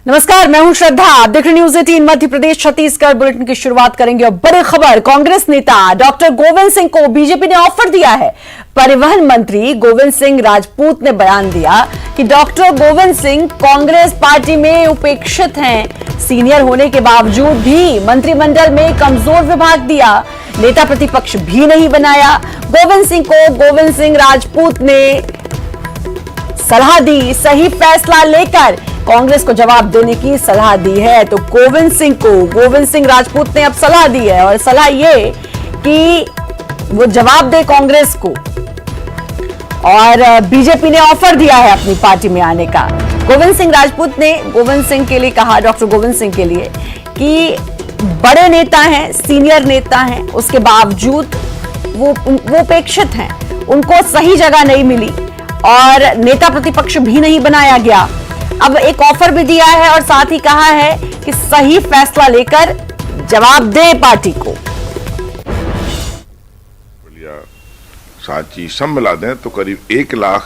नमस्कार, मैं हूं श्रद्धा। आप देख रहे न्यूज 18 मध्य प्रदेश छत्तीसगढ़ बुलेटिन की शुरुआत करेंगे और बड़ी खबर, कांग्रेस नेता डॉक्टर गोविंद सिंह को बीजेपी ने ऑफर दिया है। परिवहन मंत्री गोविंद सिंह राजपूत ने बयान दिया कि डॉक्टर गोविंद सिंह कांग्रेस पार्टी में उपेक्षित हैं। सीनियर होने के बावजूद भी मंत्रिमंडल में कमजोर विभाग दिया, नेता प्रतिपक्ष भी नहीं बनाया। गोविंद सिंह को गोविंद सिंह राजपूत ने सलाह दी, सही फैसला लेकर कांग्रेस को जवाब देने की सलाह दी है। तो गोविंद सिंह को गोविंद सिंह राजपूत ने अब सलाह दी है और सलाह ये कि वो जवाब दे कांग्रेस को, और बीजेपी ने ऑफर दिया है अपनी पार्टी में आने का। गोविंद सिंह राजपूत ने गोविंद सिंह के लिए कहा, डॉक्टर गोविंद सिंह के लिए, कि बड़े नेता हैं, सीनियर नेता हैं, उसके बावजूद वो उपेक्षित हैं, उनको सही जगह नहीं मिली और नेता प्रतिपक्ष भी नहीं बनाया गया। अब एक ऑफर भी दिया है और साथ ही कहा है कि सही फैसला लेकर जवाब दे पार्टी को। साची सब मिला दें तो करीब 1 लाख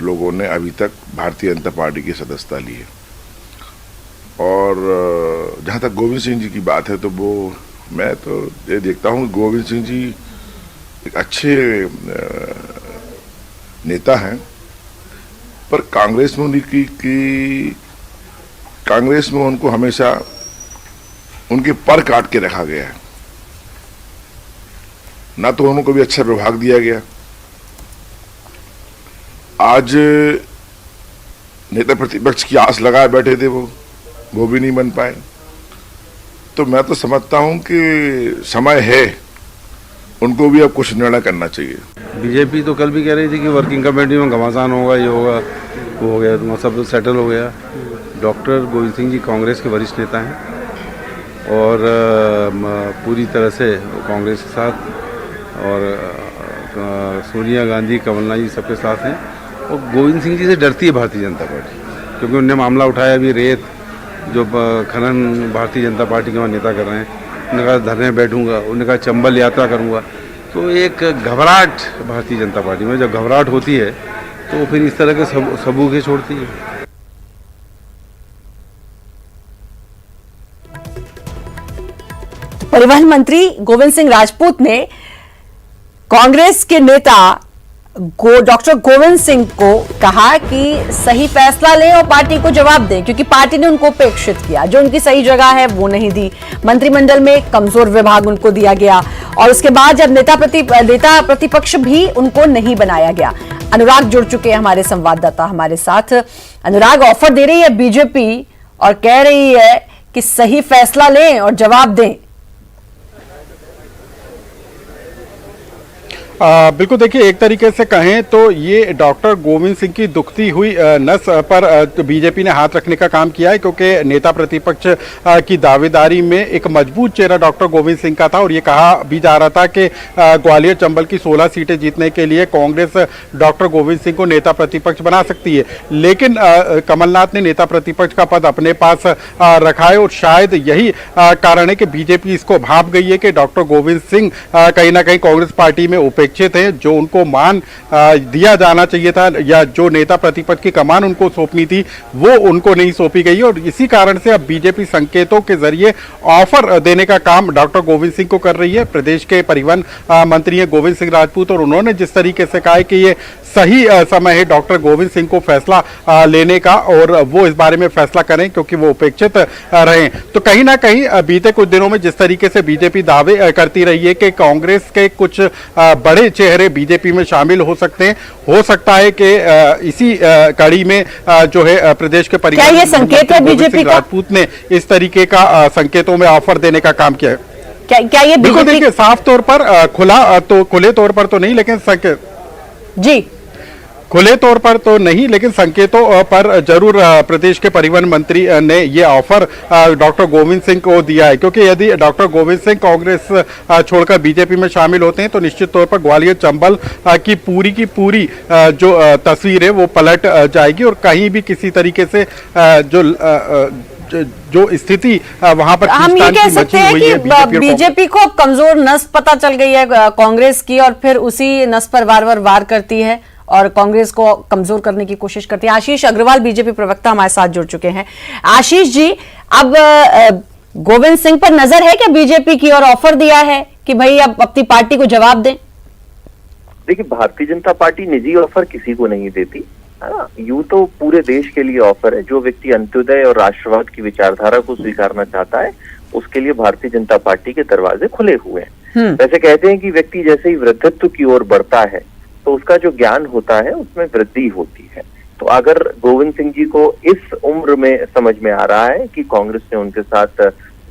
लोगों ने अभी तक भारतीय जनता पार्टी की सदस्यता ली है। और जहां तक गोविंद सिंह जी की बात है तो वो मैं तो ये देखता हूं गोविंद सिंह जी एक अच्छे नेता हैं, पर कांग्रेस में उनकी कांग्रेस में उनको हमेशा उनके पर काट के रखा गया है, ना तो उनको भी अच्छा विभाग दिया गया। आज नेता प्रतिपक्ष की आस लगाए बैठे थे, वो भी नहीं बन पाए। तो मैं तो समझता हूं कि समय है, उनको भी अब कुछ निर्णय करना चाहिए। बीजेपी तो कल भी कह रही थी कि वर्किंग कमेटी में घमासान होगा, ये होगा, वो हो गया, तो सब सेटल हो गया। डॉक्टर गोविंद सिंह जी कांग्रेस के वरिष्ठ नेता हैं और पूरी तरह से कांग्रेस के साथ, और सोनिया गांधी, कमलनाथ जी सबके साथ हैं। और गोविंद सिंह जी से डरती है भारतीय जनता पार्टी, क्योंकि उन्होंने मामला उठाया अभी रेत जो खनन भारतीय जनता पार्टी के वहाँ नेता कर रहे हैं। उन्होंने कहा धरने बैठूंगा, उन्होंने कहा चंबल यात्रा करूंगा। तो एक घबराहट भारतीय जनता पार्टी में, जब घबराहट होती है तो फिर इस तरह के सबूखे छोड़ती है। परिवहन मंत्री गोविंद सिंह राजपूत ने कांग्रेस के नेता डॉक्टर गोविंद सिंह को कहा कि सही फैसला लें और पार्टी को जवाब दें, क्योंकि पार्टी ने उनको उपेक्षित किया, जो उनकी सही जगह है वो नहीं दी। मंत्रिमंडल में कमजोर विभाग उनको दिया गया और उसके बाद जब नेता प्रतिपक्ष भी उनको नहीं बनाया गया। अनुराग जुड़ चुके हैं हमारे संवाददाता हमारे साथ। अनुराग, ऑफर दे रही है बीजेपी और कह रही है कि सही फैसला लें और जवाब दें। बिल्कुल, देखिए, एक तरीके से कहें तो ये डॉक्टर गोविंद सिंह की दुखती हुई नस पर बीजेपी ने हाथ रखने का काम किया है, क्योंकि नेता प्रतिपक्ष की दावेदारी में एक मजबूत चेहरा डॉक्टर गोविंद सिंह का था और ये कहा भी जा रहा था कि ग्वालियर चंबल की 16 सीटें जीतने के लिए कांग्रेस डॉक्टर गोविंद सिंह को नेता प्रतिपक्ष बना सकती है। लेकिन कमलनाथ ने नेता प्रतिपक्ष का पद अपने पास रखा है और शायद यही कारण है कि बीजेपी इसको भाप गई है कि डॉक्टर गोविंद सिंह कहीं ना कहीं कांग्रेस पार्टी में उपेक्षित हैं। जो उनको मान दिया जाना चाहिए था या जो नेता प्रतिपक्ष की कमान उनको सौंपनी थी वो उनको नहीं सौंपी गई, और इसी कारण से अब बीजेपी संकेतों के जरिए ऑफर देने का काम डॉक्टर गोविंद सिंह को कर रही है। प्रदेश के परिवहन मंत्री हैं गोविंद सिंह राजपूत, और उन्होंने जिस तरीके से कहा है कि ये सही समय है डॉक्टर गोविंद सिंह को फैसला लेने का और वो इस बारे में फैसला करें क्योंकि वो उपेक्षित रहे। तो कहीं ना कहीं बीते कुछ दिनों में जिस तरीके से बीजेपी दावे करती रही है कि कांग्रेस के कुछ बड़े चेहरे बीजेपी में शामिल हो सकते हैं, हो सकता है कि इसी कड़ी में जो है प्रदेश के परिवहन संकेत है बीजेपी का, राजपूत ने इस तरीके का संकेतों में ऑफर देने का काम किया है। क्या ये बिल्कुल, देखिए, साफ तौर पर खुले तौर पर तो नहीं, लेकिन संकेत जी खुले तौर पर तो नहीं, लेकिन संकेतों पर जरूर प्रदेश के परिवहन मंत्री ने ये ऑफर डॉक्टर गोविंद सिंह को दिया है, क्योंकि यदि डॉक्टर गोविंद सिंह कांग्रेस छोड़कर बीजेपी में शामिल होते हैं तो निश्चित तौर पर ग्वालियर चंबल की पूरी जो तस्वीर है वो पलट जाएगी और कहीं भी किसी तरीके से जो स्थिति वहां पर हम ये कह सकते हैं कि बीजेपी को कमजोर नस पता चल गई है कांग्रेस की और फिर उसी नस पर वार वार वार करती है और कांग्रेस को कमजोर करने की कोशिश करती है। आशीष अग्रवाल बीजेपी प्रवक्ता हमारे साथ जुड़ चुके हैं। आशीष जी, अब गोविंद सिंह पर नजर है क्या बीजेपी की, और ऑफर दिया है कि भाई अब अपनी पार्टी को जवाब दें? देखिए, भारतीय जनता पार्टी निजी ऑफर किसी को नहीं देती, है ना। यूं तो पूरे देश के लिए ऑफर है। जो व्यक्ति अंत्योदय और राष्ट्रवाद की विचारधारा को स्वीकारना चाहता है, उसके लिए भारतीय जनता पार्टी के दरवाजे खुले हुए हैं। वैसे कहते हैं कि व्यक्ति जैसे ही वृद्धत्व की ओर बढ़ता है तो उसका जो ज्ञान होता है उसमें वृद्धि होती है। तो अगर गोविंद सिंह जी को इस उम्र में समझ में आ रहा है कि कांग्रेस ने उनके साथ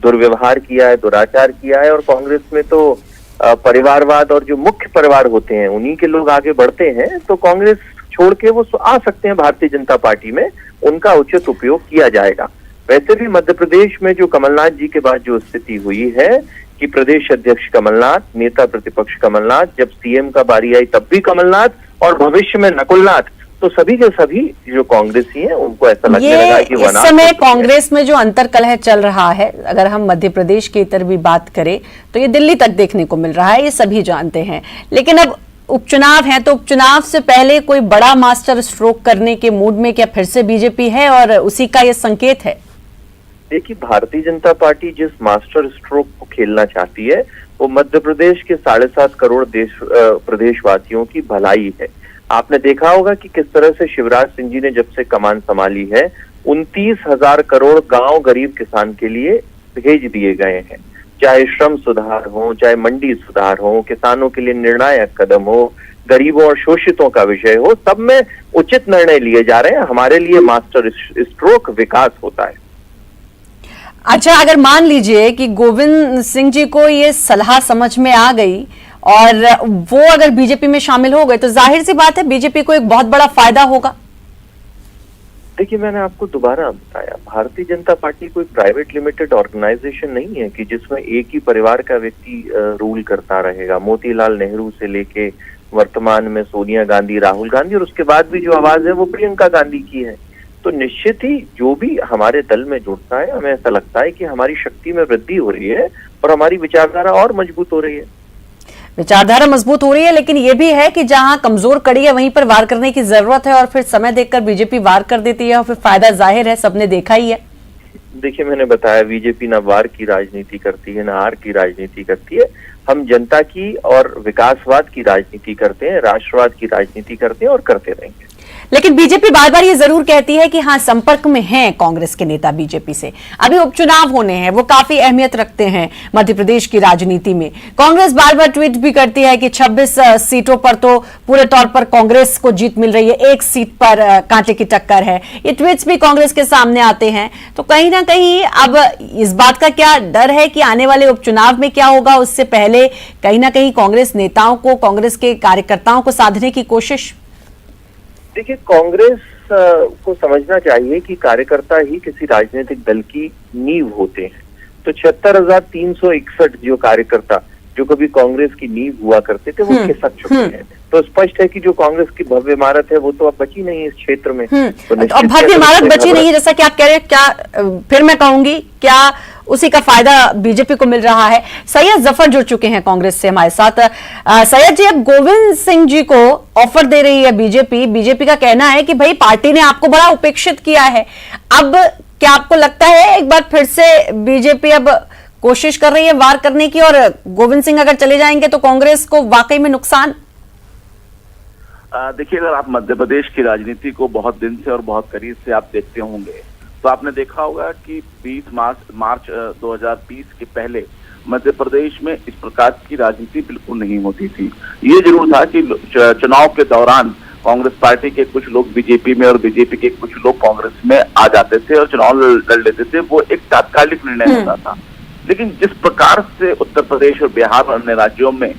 दुर्व्यवहार किया है, दुराचार किया है, और कांग्रेस में तो परिवारवाद और जो मुख्य परिवार होते हैं उन्हीं के लोग आगे बढ़ते हैं, तो कांग्रेस छोड़ के वो आ सकते हैं भारतीय जनता पार्टी में, उनका उचित उपयोग किया जाएगा। वैसे भी मध्य प्रदेश में जो कमलनाथ जी के बाद जो स्थिति हुई है कि प्रदेश अध्यक्ष कमलनाथ, नेता प्रतिपक्ष कमलनाथ, जब सीएम का बारी आई तब भी कमलनाथ, और भविष्य में नकुलनाथ, तो सभी के सभी जो कांग्रेसी हैं उनको ऐसा लगने लगा कि इस समय कांग्रेस में जो अंतरकलह चल रहा है, अगर हम मध्य प्रदेश की इतर भी बात करें तो ये दिल्ली तक देखने को मिल रहा है, ये सभी जानते हैं। लेकिन अब उपचुनाव है, तो उपचुनाव से पहले कोई बड़ा मास्टर स्ट्रोक करने के मूड में क्या फिर से बीजेपी है, और उसी का ये संकेत है? देखिए, भारतीय जनता पार्टी जिस मास्टर स्ट्रोक को खेलना चाहती है वो मध्य प्रदेश के 7.5 करोड़ प्रदेशवासियों की भलाई है। आपने देखा होगा कि किस तरह से शिवराज सिंह जी ने जब से कमान संभाली है 29,000 करोड़ गांव गरीब किसान के लिए भेज दिए गए हैं। चाहे श्रम सुधार हो, चाहे मंडी सुधार हो, किसानों के लिए निर्णायक कदम हो, गरीबों और शोषितों का विषय हो, सब में उचित निर्णय लिए जा रहे हैं। हमारे लिए मास्टर स्ट्रोक विकास होता है। अच्छा, अगर मान लीजिए कि गोविंद सिंह जी को ये सलाह समझ में आ गई और वो अगर बीजेपी में शामिल हो गए, तो जाहिर सी बात है बीजेपी को एक बहुत बड़ा फायदा होगा। देखिए, मैंने आपको दोबारा बताया, भारतीय जनता पार्टी कोई प्राइवेट लिमिटेड ऑर्गेनाइजेशन नहीं है कि जिसमें एक ही परिवार का व्यक्ति रूल करता रहेगा। मोतीलाल नेहरू से लेके वर्तमान में सोनिया गांधी, राहुल गांधी, और उसके बाद भी जो आवाज है वो प्रियंका गांधी की है। तो निश्चित ही जो भी हमारे दल में जुड़ता है, हमें ऐसा लगता है कि हमारी शक्ति में वृद्धि हो रही है और हमारी विचारधारा और मजबूत हो रही है। विचारधारा मजबूत हो रही है, लेकिन ये भी है कि जहां कमजोर कड़ी है वहीं पर वार करने की जरूरत है, और फिर समय देखकर बीजेपी वार कर देती है और फिर फायदा जाहिर है, सबने देखा ही है। देखिए, मैंने बताया बीजेपी ना वार की राजनीति करती है, ना हार की राजनीति करती है। हम जनता की और विकासवाद की राजनीति करते हैं, राष्ट्रवाद की राजनीति करते हैं और करते रहेंगे। लेकिन बीजेपी बार बार ये जरूर कहती है कि हाँ, संपर्क में हैं कांग्रेस के नेता बीजेपी से। अभी उपचुनाव होने हैं, वो काफी अहमियत रखते हैं मध्य प्रदेश की राजनीति में। कांग्रेस बार बार ट्वीट भी करती है कि 26 सीटों पर तो पूरे तौर पर कांग्रेस को जीत मिल रही है, एक सीट पर कांटे की टक्कर है। ये ट्वीट्स भी कांग्रेस के सामने आते हैं। तो कहीं ना कहीं अब इस बात का क्या डर है कि आने वाले उपचुनाव में क्या होगा, उससे पहले कहीं ना कहीं कांग्रेस नेताओं को, कांग्रेस के कार्यकर्ताओं को साधने की कोशिश? देखिए, कांग्रेस को समझना चाहिए कि कार्यकर्ता ही किसी राजनीतिक दल की नींव होते हैं। तो 76,361 जो कार्यकर्ता जो कभी कांग्रेस की नींव हुआ करते थे वो खिसक चुके हैं। तो स्पष्ट है कि जो कांग्रेस की भव्य इमारत है वो तो अब बची नहीं है इस क्षेत्र में। तो भव्य इमारत बची नहीं, जैसा कि आप कह रहे हैं, क्या फिर मैं कहूंगी, क्या उसी का फायदा बीजेपी को मिल रहा है? सैयद जफर जुड़ चुके हैं कांग्रेस से हमारे साथ। सैयद जी, अब गोविंद सिंह जी को ऑफर दे रही है बीजेपी का कहना है कि भाई पार्टी ने आपको बड़ा उपेक्षित किया है। अब क्या आपको लगता है एक बार फिर से बीजेपी अब कोशिश कर रही है वार करने की, और गोविंद सिंह अगर चले जाएंगे तो कांग्रेस को वाकई में नुकसान? देखिए, अगर आप मध्य प्रदेश की राजनीति को बहुत दिन से और बहुत करीब से आप देखते होंगे तो आपने देखा होगा कि 20 मार्च 2020 के पहले मध्य प्रदेश में इस प्रकार की राजनीति बिल्कुल नहीं होती थी। ये जरूर था कि चुनाव के दौरान कांग्रेस पार्टी के कुछ लोग बीजेपी में और बीजेपी के कुछ लोग कांग्रेस में आ जाते थे और चुनाव लड़ लेते थे। वो एक तात्कालिक निर्णय होता था। लेकिन जिस प्रकार से उत्तर प्रदेश और बिहार और अन्य राज्यों में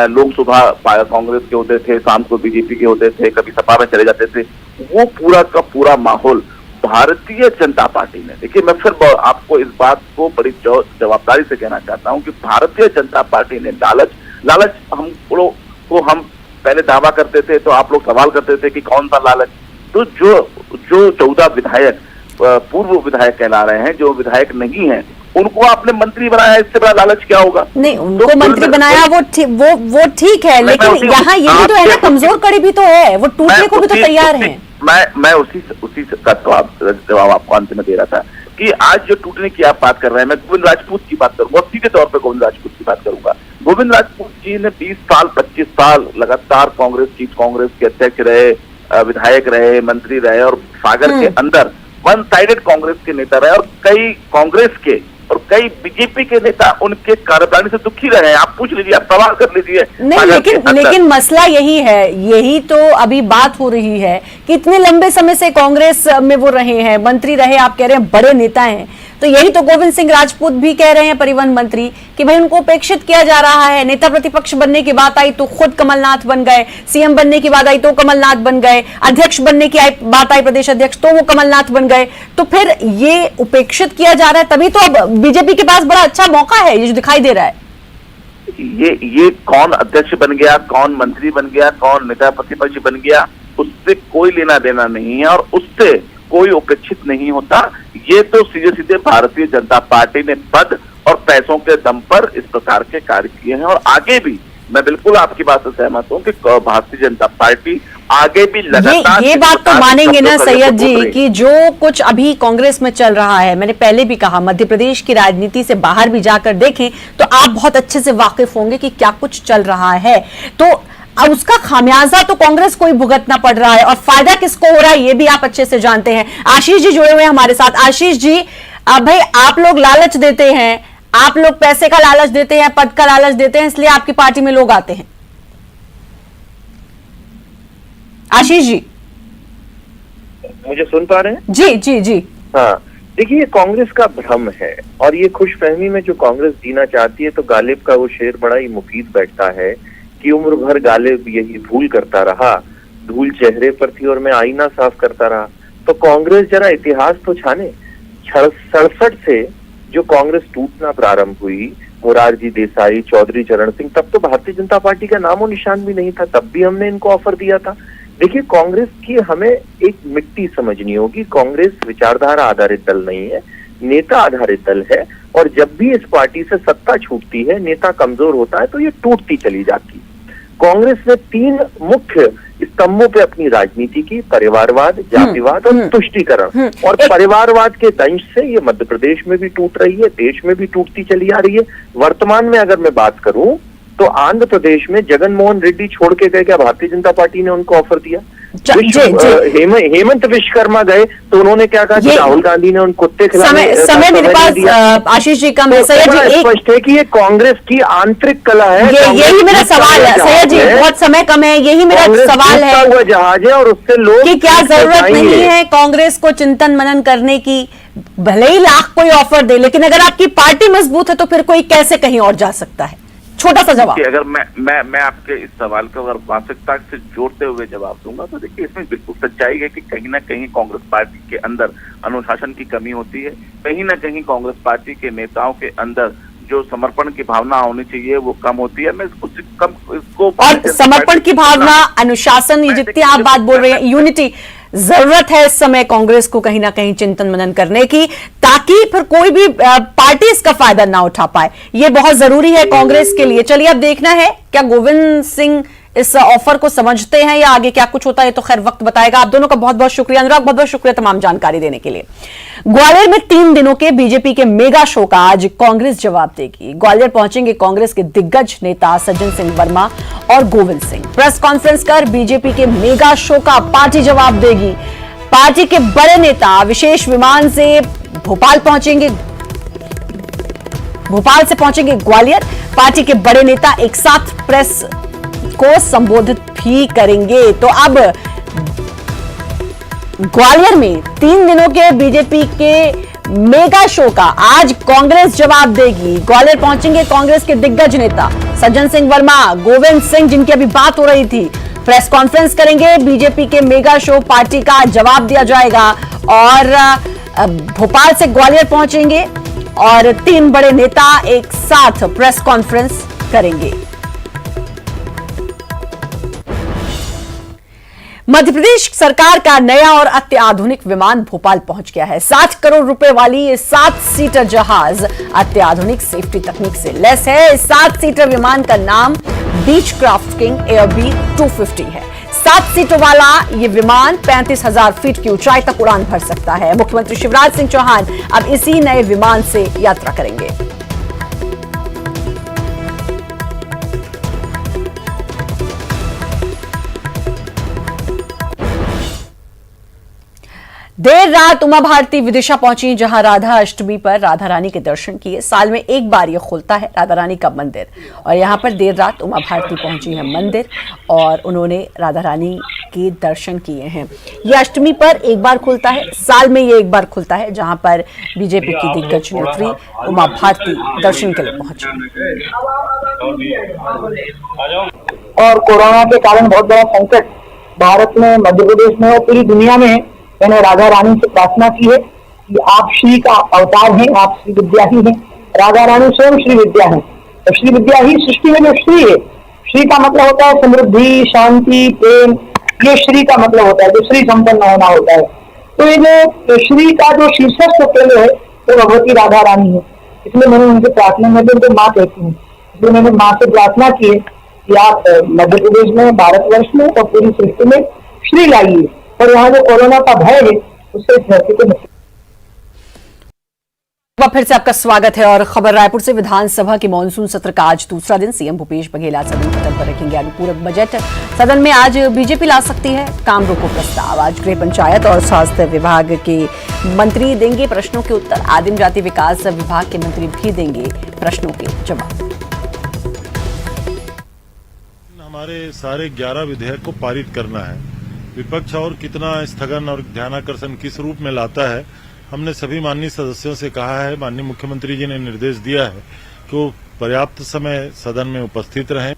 लोग सुबह कांग्रेस के होते थे, शाम को बीजेपी के होते थे, कभी सपा में चले जाते थे, वो पूरा का पूरा माहौल भारतीय जनता पार्टी ने, देखिए मैं फिर आपको इस बात को बड़ी जवाबदारी से कहना चाहता हूं कि भारतीय जनता पार्टी ने लालच हम लोग को, हम पहले दावा करते थे तो आप लोग सवाल करते थे कि कौन सा लालच। तो जो 14 विधायक पूर्व विधायक कहला रहे हैं, जो विधायक नहीं है, उनको आपने मंत्री बनाया, इससे बड़ा लालच क्या होगा? नहीं, उनको मंत्री बनाया वो ठीक है, लेकिन यहाँ यही तो है ना, कमजोर कड़ी भी तो है, वो टूटने को भी तो तैयार हैं। मैं उसी का जवाब आपको अंत में दे रहा था कि आज जो टूटने की आप बात कर रहे हैं, मैं गोविंद राजपूत की बात करूंगा, सीधे तौर पे गोविंद राजपूत की बात करूंगा। गोविंद राजपूत जी ने 20 साल 25 साल लगातार कांग्रेस के अध्यक्ष रहे, विधायक रहे, मंत्री रहे, और सागर के अंदर वन साइडेड कांग्रेस के नेता रहे, और कई कांग्रेस के और कई बीजेपी के नेता उनके कार्यप्रणाली से दुखी रहे हैं। आप पूछ लीजिए, आप सवाल कर लीजिए। नहीं, लेकिन मसला यही है, यही तो अभी बात हो रही है कि इतने लंबे समय से कांग्रेस में वो रहे हैं, मंत्री रहे, आप कह रहे हैं बड़े नेता हैं, तो यही तो गोविंद सिंह राजपूत भी कह रहे हैं, परिवहन मंत्री, कि भाई उनको उपेक्षित किया जा रहा है। नेता प्रतिपक्ष बनने की बात आई तो खुद कमलनाथ बन गए, सीएम बनने की बात आई तो कमलनाथ बन गए, अध्यक्ष बनने की बात आई प्रदेश अध्यक्ष तो वो कमलनाथ बन गए। तो फिर ये उपेक्षित किया जा रहा है, तभी तो अब बीजेपी के पास बड़ा अच्छा मौका है, ये जो दिखाई दे रहा है। ये कौन अध्यक्ष बन गया, कौन मंत्री बन गया, कौन नेता प्रतिपक्ष बन गया, उससे कोई लेना देना नहीं है, और उससे कोई उपेक्षित नहीं होता। ये तो सीधे सीधे भारतीय जनता पार्टी ने पद और पैसों के दम पर इस प्रकार के कार्य किए हैं, और आगे भी मैं बिल्कुल आपकी बात से सहमत हूं कि भारतीय जनता पार्टी आगे भी लगातार ये बात तो मानेंगे ना सैयद जी कि जो कुछ अभी कांग्रेस में चल रहा है, मैंने पहले भी कहा, मध्य प्रदेश की राजनीति से बाहर भी जाकर देखें तो आप बहुत अच्छे से वाकिफ होंगे कि क्या कुछ चल रहा है। तो अब उसका खामियाजा तो कांग्रेस को ही भुगतना पड़ रहा है, और फायदा किसको हो रहा है ये भी आप अच्छे से जानते हैं। आशीष जी जुड़े हुए हैं हमारे साथ। आशीष जी, अब भाई आप लोग लालच देते हैं, आप लोग पैसे का लालच देते हैं, पद का लालच देते हैं, इसलिए आपकी पार्टी में लोग आते हैं। आशीष जी मुझे सुन पा रहे हैं? जी जी जी। हाँ, देखिए, ये कांग्रेस का भ्रम है, और ये खुशफहमी में जो कांग्रेस जीना चाहती है, तो गालिब का वो शेर बड़ा ही मुफीद बैठता है कि उम्र भर गालिब यही भूल करता रहा, धूल चेहरे पर थी और मैं आईना साफ करता रहा। तो कांग्रेस जरा इतिहास तो छाने। 67 से जो कांग्रेस टूटना प्रारंभ हुई, मोरारजी देसाई, चौधरी चरण सिंह, तब तो भारतीय जनता पार्टी का नामो निशान भी नहीं था, तब भी हमने इनको ऑफर दिया था। देखिए, कांग्रेस की हमें एक मिट्टी समझनी होगी। कांग्रेस विचारधारा आधारित दल नहीं है, नेता आधारित दल है, और जब भी इस पार्टी से सत्ता छूटती है, नेता कमजोर होता है, तो ये टूटती चली जाती। कांग्रेस ने 3 मुख्य स्तंभों पे अपनी राजनीति की, परिवारवाद, जातिवाद और तुष्टीकरण, और परिवारवाद के दंश से ये मध्य प्रदेश में भी टूट रही है, देश में भी टूटती चली आ रही है। वर्तमान में अगर मैं बात करूं तो आंध्र प्रदेश में जगन मोहन रेड्डी छोड़ के गए, क्या भारतीय जनता पार्टी ने उनको ऑफर दिया? हेमंत विश्वकर्मा गए तो उन्होंने क्या कहा कि राहुल गांधी ने उन कुत्ते खिलाने समय मेरे पास आशीष जी कम है। सैयद जी, स्पष्ट है कि ये कांग्रेस की आंतरिक कला है। यही मेरा सवाल है सैयद जी, बहुत समय कम है, यही मेरा सवाल है। हुआ जहाज है, और उससे लोग कि क्या जरूरत नहीं है कांग्रेस को चिंतन मनन करने की? भले ही लाख कोई ऑफर दे, लेकिन अगर आपकी पार्टी मजबूत है तो फिर कोई कैसे कहीं और जा सकता है? छोटा सा जवाब। अगर मैं आपके इस सवाल को अगर वास्तविकता से जोड़ते हुए जवाब दूंगा तो देखिए, इसमें बिल्कुल सच्चाई है कि कहीं ना कहीं कांग्रेस पार्टी के अंदर अनुशासन की कमी होती है, कहीं ना कहीं कांग्रेस पार्टी के नेताओं के अंदर जो समर्पण की भावना होनी चाहिए वो कम होती है। मैं इसको और समर्पण की भावना, अनुशासन, ये जितनी आप बात बोल रहे हैं, यूनिटी, जरूरत है इस समय कांग्रेस को कहीं ना कहीं चिंतन मनन करने की, ताकि फिर कोई भी पार्टी इसका फायदा ना उठा पाए। ये बहुत जरूरी है कांग्रेस के लिए। चलिए, अब देखना है क्या गोविंद सिंह इस ऑफर को समझते हैं या आगे क्या कुछ होता है, तो खैर वक्त बताएगा। आप दोनों का बहुत बहुत शुक्रिया। अनुराग, बहुत बहुत शुक्रिया तमाम जानकारी देने के लिए। ग्वालियर में 3 दिनों के बीजेपी के मेगा शो का आज कांग्रेस जवाब देगी। ग्वालियर पहुंचेंगे कांग्रेस के दिग्गज नेता सज्जन सिंह वर्मा और गोविंद सिंह। प्रेस कॉन्फ्रेंस कर बीजेपी के मेगा शो का पार्टी जवाब देगी। पार्टी के बड़े नेता विशेष विमान से भोपाल से पहुंचेंगे ग्वालियर। पार्टी के बड़े नेता एक साथ प्रेस को संबोधित भी करेंगे। तो अब ग्वालियर में 3 दिनों के बीजेपी के मेगा शो का आज कांग्रेस जवाब देगी। ग्वालियर पहुंचेंगे कांग्रेस के दिग्गज नेता सज्जन सिंह वर्मा, गोविंद सिंह, जिनकी अभी बात हो रही थी, प्रेस कॉन्फ्रेंस करेंगे। बीजेपी के मेगा शो पार्टी का जवाब दिया जाएगा, और भोपाल से ग्वालियर पहुंचेंगे और 3 बड़े नेता एक साथ प्रेस कॉन्फ्रेंस करेंगे। मध्य प्रदेश सरकार का नया और अत्याधुनिक विमान भोपाल पहुंच गया है। 60 करोड़ रुपए वाली ये 7 सीटर जहाज अत्याधुनिक सेफ्टी तकनीक से लैस है। इस 7 सीटर विमान का नाम बीच क्राफ्ट किंग एयरबी 250 है। 7 सीटर वाला ये विमान 35,000 फीट की ऊंचाई तक उड़ान भर सकता है। मुख्यमंत्री शिवराज सिंह चौहान अब इसी नए विमान से यात्रा करेंगे। देर रात उमा भारती विदिशा पहुंची, जहां राधा अष्टमी पर राधा रानी के दर्शन किए। साल में एक बार यह खुलता है राधा रानी का मंदिर, और यहां पर देर रात उमा भारती पहुंची है मंदिर और उन्होंने राधा रानी के दर्शन किए हैं। यह अष्टमी पर एक बार खुलता है, साल में ये एक बार खुलता है, जहां पर बीजेपी की दिग्गज नेत्री उमा भारती दर्शन के लिए पहुंची। और कोरोना के कारण बहुत बड़ा संकट भारत में, मध्य प्रदेश में और पूरी दुनिया में, मैंने राधा रानी से प्रार्थना की है कि आप श्री का अवतार हैं, आप श्री विद्या ही हैं। राधा रानी स्वयं श्री विद्या है, तो श्री विद्या ही सृष्टि में जो श्री है, श्री का मतलब होता है समृद्धि, शांति, प्रेम, ये श्री का मतलब होता है, जो श्री संपन्न होना होता है। तो ये श्री का जो शीर्षक केंद्र है वो भगवती राधा रानी है। इसलिए मैंने उनसे प्रार्थना में उनको माँ कहती हूँ, इसलिए मैंने माँ से प्रार्थना की है कि आप मध्य प्रदेश में, भारतवर्ष में और पूरी सृष्टि में श्री लाइए, और यहाँ जो कोरोना का भय है उससे इस धरती को मुक्ति। फिर से आपका स्वागत है और खबर रायपुर से। विधानसभा के मानसून सत्र का आज दूसरा दिन। सीएम भूपेश बघेल आज सदन पटल पर रखेंगे अनुपूरक बजट। सदन में आज बीजेपी ला सकती है काम रोको प्रस्ताव। आज गृह, पंचायत और स्वास्थ्य विभाग के मंत्री देंगे प्रश्नों के उत्तर। आदिम जाति विकास विभाग के मंत्री भी देंगे प्रश्नों के जवाब। हमारे सारे 11 विधेयक को पारित करना है। विपक्ष और कितना स्थगन और ध्यानाकर्षण किस रूप में लाता है, हमने सभी माननीय सदस्यों से कहा है। माननीय मुख्यमंत्री जी ने निर्देश दिया है कि वो पर्याप्त समय सदन में उपस्थित रहें।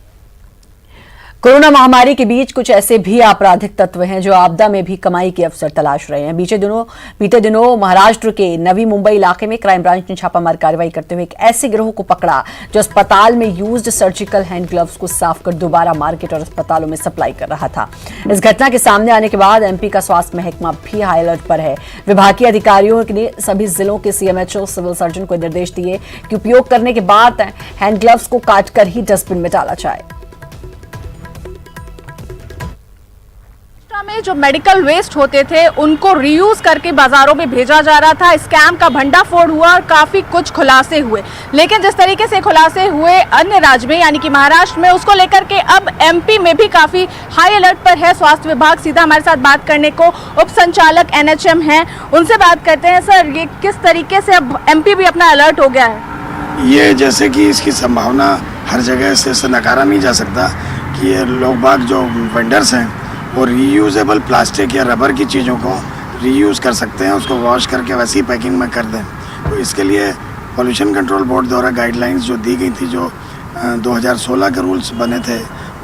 कोरोना महामारी के बीच कुछ ऐसे भी आपराधिक तत्व हैं जो आपदा में भी कमाई के अवसर तलाश रहे हैं। बीते दिनों महाराष्ट्र के नवी मुंबई इलाके में क्राइम ब्रांच ने छापामार कार्रवाई करते हुए एक ऐसे गिरोह को पकड़ा जो अस्पताल में यूज्ड सर्जिकल हैंड ग्लव्स को साफ कर दोबारा मार्केट और अस्पतालों में सप्लाई कर रहा था। इस घटना के सामने आने के बाद एमपी का स्वास्थ्य महकमा भी हाई अलर्ट पर है। विभागीय अधिकारियों ने सभी जिलों के सीएमएचओ, सिविल सर्जन को निर्देश दिए कि उपयोग करने के बाद हैंड ग्लव्स को काटकर ही डस्टबिन में डाला जाए। में जो मेडिकल वेस्ट होते थे उनको रीयूज करके बाजारों में भेजा जा रहा था। स्कैम का भंडाफोड़ हुआ और काफी कुछ खुलासे हुए, लेकिन जिस तरीके से खुलासे हुए अन्य राज्य में यानी कि महाराष्ट्र में, उसको लेकर के अब एमपी में भी काफी हाई अलर्ट पर है स्वास्थ्य विभाग। सीधा हमारे साथ बात करने को उप संचालक एनएचएम हैं, उनसे बात करते हैं। सर, ये किस तरीके से अब एमपी भी अपना अलर्ट हो गया है? ये जैसे कि इसकी संभावना हर जगह से नकारा नहीं जा सकता कि ये लोग बाग जो वेंडर्स हैं वो रीयूजेबल प्लास्टिक या रबर की चीज़ों को रीयूज़ कर सकते हैं, उसको वॉश करके वैसी पैकिंग में कर दें। तो इसके लिए पॉल्यूशन कंट्रोल बोर्ड द्वारा गाइडलाइंस जो दी गई थी, जो 2016 के रूल्स बने थे,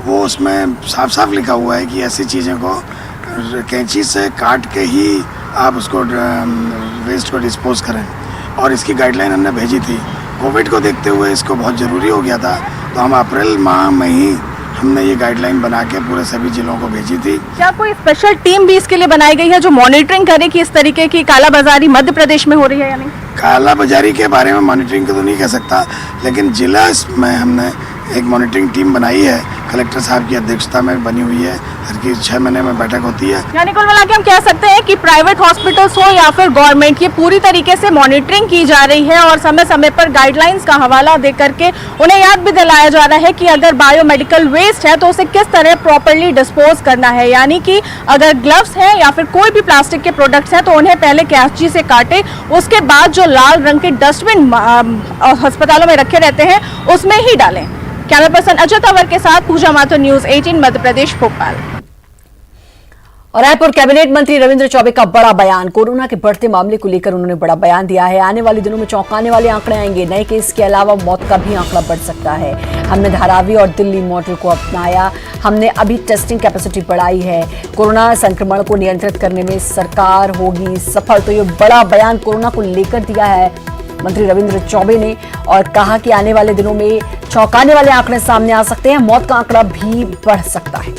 वो उसमें साफ साफ लिखा हुआ है कि ऐसी चीज़ों को कैंची से काट के ही आप उसको वेस्ट को डिस्पोज करें। और इसकी गाइडलाइन हमने भेजी थी। कोविड को देखते हुए इसको बहुत ज़रूरी हो गया था, तो हम अप्रैल माह में ही हमने ये गाइडलाइन बना के पूरे सभी जिलों को भेजी थी। क्या कोई स्पेशल टीम भी इसके लिए बनाई गई है जो मॉनिटरिंग करे कि इस तरीके की कालाबाजारी मध्य प्रदेश में हो रही है या नहीं? कालाबाजारी के बारे में मॉनिटरिंग तो नहीं कह सकता, लेकिन जिला में हमने एक मॉनिटरिंग टीम बनाई है, कलेक्टर साहब की अध्यक्षता में बनी हुई है। हर की 6 महीने में बैठक होती है। यानी कुल मिला के हम कह सकते हैं कि प्राइवेट हॉस्पिटल्स हो या फिर गवर्नमेंट, ये पूरी तरीके से मॉनिटरिंग की जा रही है और समय समय पर गाइडलाइंस का हवाला दे करके उन्हें याद भी दिलाया जा रहा है कि अगर बायोमेडिकल वेस्ट है तो उसे किस तरह प्रॉपर्ली डिस्पोज करना है। यानी कि अगर ग्लव्स हैं या फिर कोई भी प्लास्टिक के प्रोडक्ट्स हैं तो उन्हें पहले कैंची से काटे, उसके बाद जो लाल रंग के डस्टबिन अस्पतालों में रखे रहते हैं उसमें ही डालें। कैमरा पर्सन अजय तंवर के साथ पूजा माथुर, न्यूज़ 18 मध्य प्रदेश, भोपाल। और रायपुर कैबिनेट मंत्री रविंद्र चौबे का बड़ा बयान। कोरोना के बढ़ते मामले को लेकर उन्होंने बड़ा बयान दिया है। आने वाले दिनों में चौंकाने वाले आंकड़े आएंगे। नए केस के अलावा मौत का भी आंकड़ा बढ़ सकता है। हमने धारावी और दिल्ली मॉडल को अपनाया। हमने अभी टेस्टिंग कैपेसिटी बढ़ाई है। कोरोना संक्रमण को नियंत्रित करने में सरकार होगी सफल। तो ये बड़ा बयान कोरोना को लेकर दिया है मंत्री रविंद्र चौबे ने और कहा कि आने वाले दिनों में चौंकाने वाले आंकड़े सामने आ सकते हैं। मौत का आंकड़ा भी बढ़ सकता है।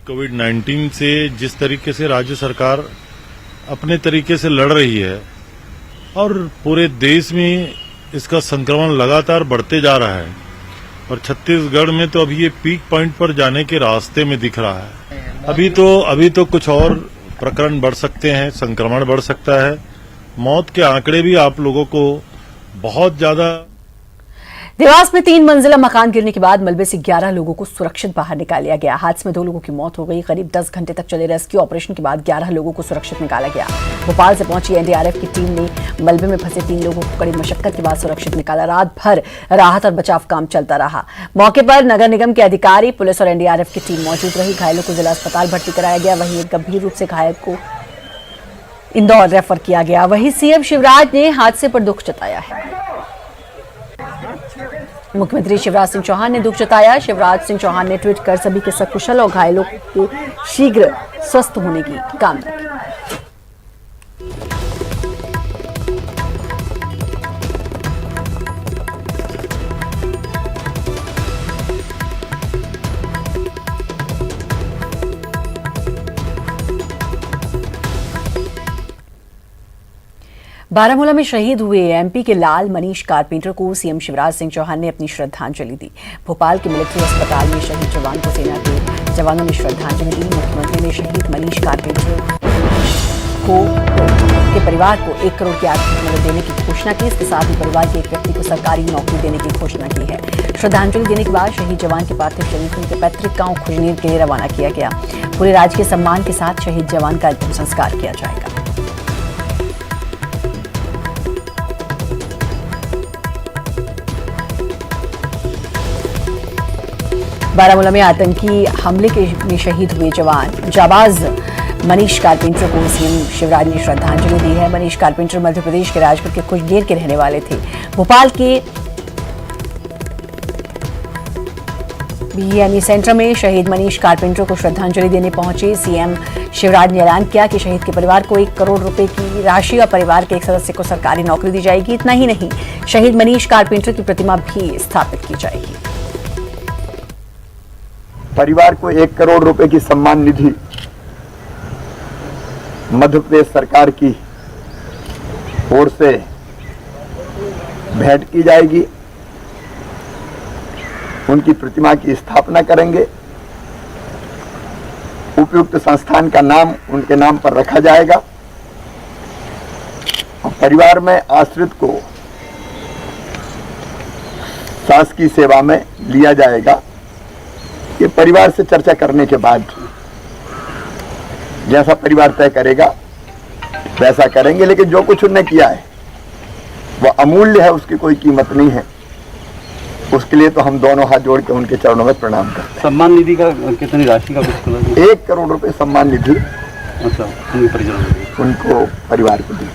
कोविड-19 से जिस तरीके से राज्य सरकार अपने तरीके से लड़ रही है और पूरे देश में इसका संक्रमण लगातार बढ़ते जा रहा है और छत्तीसगढ़ में तो अभी ये पीक पॉइंट पर जाने के रास्ते में दिख रहा है। अभी तो कुछ और प्रकरण बढ़ सकते हैं, संक्रमण बढ़ सकता है, मौत के आंकड़े भी आप लोगों को बहुत ज्यादा। देवास में 3 मंजिला मकान गिरने के बाद मलबे से 11 लोगों को सुरक्षित बाहर निकाल लिया गया। हादसे में 2 लोगों की मौत हो गई। करीब 10 घंटे तक चले रेस्क्यू ऑपरेशन के बाद 11 लोगों को सुरक्षित निकाला गया। भोपाल से पहुंची एनडीआरएफ की टीम ने मलबे में फंसे 3 लोगों को कड़ी मशक्कत के बाद सुरक्षित निकाला। रात भर राहत और बचाव काम चलता रहा। मौके पर नगर निगम के अधिकारी, पुलिस और एनडीआरएफ की टीम मौजूद रही। घायलों को जिला अस्पताल भर्ती कराया गया। वहीं एक गंभीर रूप से घायल को इंदौर रेफर किया गया। वहीं सीएम शिवराज ने हादसे पर दुख जताया है। मुख्यमंत्री शिवराज सिंह चौहान ने दुख जताया। शिवराज सिंह चौहान ने ट्वीट कर सभी के सकुशल और घायलों के शीघ्र स्वस्थ होने की कामना की। बारामूला में शहीद हुए एमपी के लाल मनीष कारपेंटर को सीएम शिवराज सिंह चौहान ने अपनी श्रद्धांजलि दी। भोपाल के मिलिट्री अस्पताल में शहीद जवान को सेना के जवानों ने श्रद्धांजलि दी। मुख्यमंत्री ने शहीद मनीष कारपेंटर के परिवार को 1 करोड़ की आर्थिक मदद देने की घोषणा की। इसके साथ ही परिवार के एक व्यक्ति को सरकारी नौकरी देने की घोषणा की है। श्रद्धांजलि देने के बाद शहीद जवान के पार्थिव शरीर को उनके पैतृक गांव खुजनेर के लिए रवाना किया गया। पूरे राजकीय सम्मान के साथ शहीद जवान का अंतिम संस्कार किया जाएगा। बारामूला में आतंकी हमले में शहीद हुए जवान जाबाज मनीष कारपेंटर को सीएम शिवराज ने श्रद्धांजलि दी है। मनीष कारपेंटर मध्य प्रदेश के राजपुर के खुजनेर के रहने वाले थे। भोपाल के बीएमई सेंटर में शहीद मनीष कारपेंटर को श्रद्धांजलि देने पहुंचे सीएम शिवराज ने ऐलान किया कि शहीद के परिवार को 1 करोड़ रुपए की राशि और परिवार के एक सदस्य को सरकारी नौकरी दी जाएगी। इतना ही नहीं, शहीद मनीष कारपेंटर की प्रतिमा भी स्थापित की जाएगी। परिवार को 1 करोड़ रुपए की सम्मान निधि मध्य प्रदेश सरकार की ओर से भेंट की जाएगी। उनकी प्रतिमा की स्थापना करेंगे। उपयुक्त संस्थान का नाम उनके नाम पर रखा जाएगा और परिवार में आश्रित को शासकीय सेवा में लिया जाएगा। ये परिवार से चर्चा करने के बाद जैसा परिवार तय करेगा वैसा करेंगे, लेकिन जो कुछ उन्होंने किया है वो अमूल्य है, उसकी कोई कीमत नहीं है। उसके लिए तो हम दोनों हाथ जोड़ के उनके चरणों में प्रणाम करते हैं। सम्मान निधि का कितनी राशि का कुछ 1 करोड़ रुपए सम्मान निधि अच्छा उनको परिवार को दी।